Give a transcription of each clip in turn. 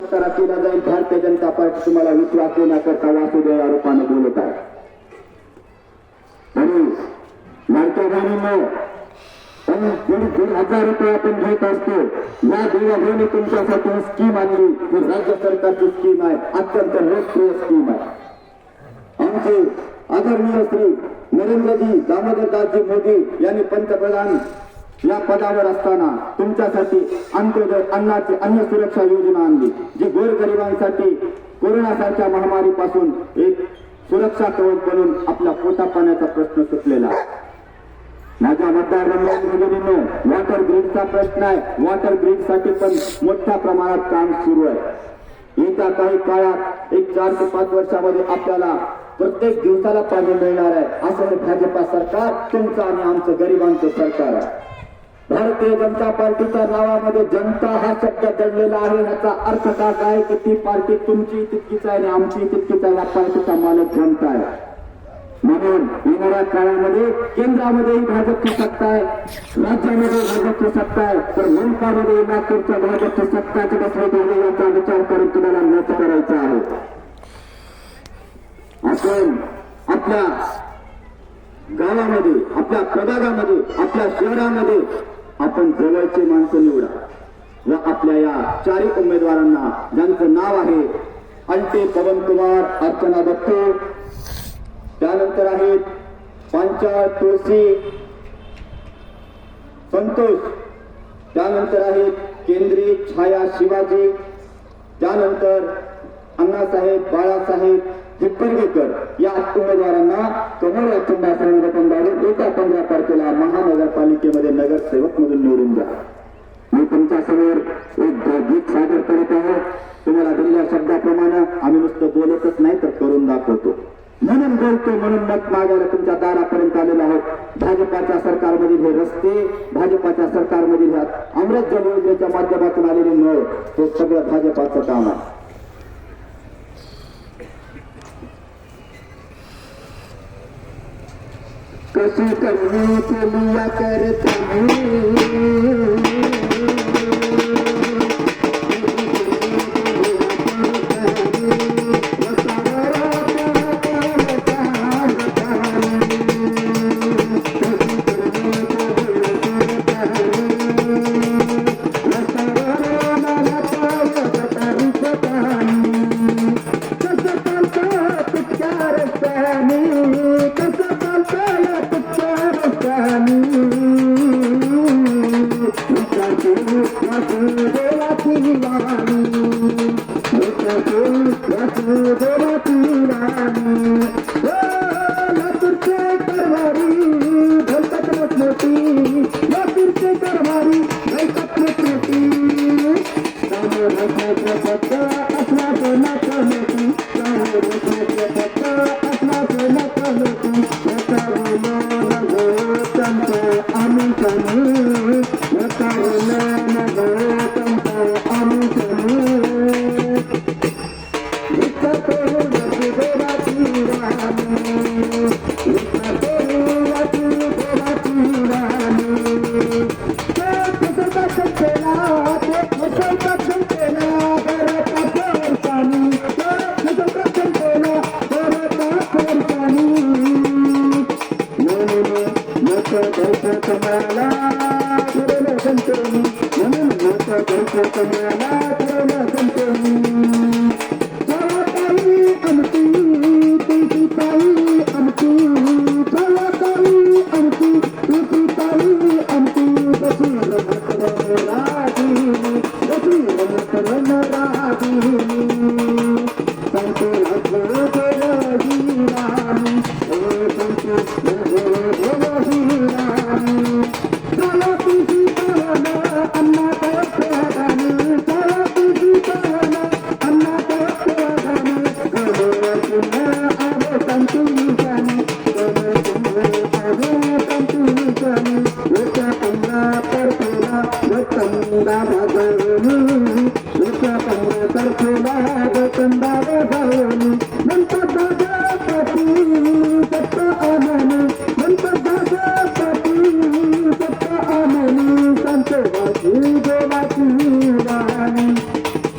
केला जाईल. भारतीय जनता पार्टी तुम्हाला विश्वास देण्याकरता वासुदेव या रूपाने बोलत आहे. आणि लाडक्या बहिणींनो, 1,500 रुपये आपण घेत असतो. या देवाभाऊने तुमच्यासाठी स्कीम आणली. ही राज्य सरकारची स्कीम आहे. अत्यंत लोकप्रिय स्कीम आहे. आमचे आदरणीय श्री नरेंद्रजी दामोदरदासजी मोदी यांनी पंतप्रधान या पदावर असताना तुमच्यासाठी अंत्योदय अन्नाची अन्न सुरक्षा योजना आणली, जी गोरगरिबांसाठी कोरोनासारख्या महामारीपासून एक सुरक्षा कवच बनून आपल्या पोटापाण्याचा प्रश्न सुटलेला आहे. माझ्या मतदार बंधूंनो, वॉटर ग्रीडचा प्रश्न आहे. वॉटर ग्रीडसाठी पण मोठ्या प्रमाणात काम सुरू आहे. येत्या काही काळात एक 4 ते 5 वर्षामध्ये आपल्याला प्रत्येक दिवसाला पाणी मिळणार आहे. असं हे भाजपा सरकार तुमचं आणि आमचं गरिबांचं सरकार आहे. भारतीय जनता पार्टीच्या नावामध्ये जनता हा शब्द दडलेला आहे. याचा अर्थ काय आहे की ती पार्टी तुमची तितकीच आहे आणि आमची तितकीच आहे. या पार्टीचा मालक जनता आहे. म्हणून येणाऱ्या काळामध्ये केंद्रामध्येही भाजपची सत्ता आहे, राज्यामध्ये भाजपची सत्ता आहे, तर मुलकामध्ये नागपूरच्या भाजपची सत्ताची बसवत याचा विचार करून तुम्हाला मत करायचा आहे. आपण आपल्या गावामध्ये, आपल्या प्रभागामध्ये, आपल्या शहरामध्ये आपण जवळचे माणसं निवडा व आपल्या या 4 उमेदवारांना ज्यांचं नाव आहे अल्टे पवनकुमार, अर्चना दत्ते, त्यानंतर आहेत पांचाळ तुळशी संतोष, त्यानंतर आहेत केंद्रीय छाया शिवाजी, त्यानंतर अण्णासाहेब बाळासाहेब हिप्परगेकर या उमेदवारांना कमळ अचंबा संघटनद्वारे येत्या 15 तारखेला महानगरपालिकेमध्ये नगरसेवक म्हणून निवडून द्या. मी तुमच्या समोर एक गीत सादर करत आहे. तुम्हाला दिलेल्या शब्दाप्रमाणे आम्ही नुसतं बोलतच नाही तर करून दाखवतो. म्हणून बोलतो, म्हणून मत मागायला तुमच्या दारापर्यंत आलेलो आहोत. भाजपाच्या सरकारमधील हे रस्ते, भाजपाच्या सरकारमधील ह्या अमृत जल योजनेच्या माध्यमातून आलेले नळ, हे सगळं भाजपाचं काम आहे. कशी करनी चलिया करते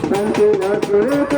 Thank you. वाजते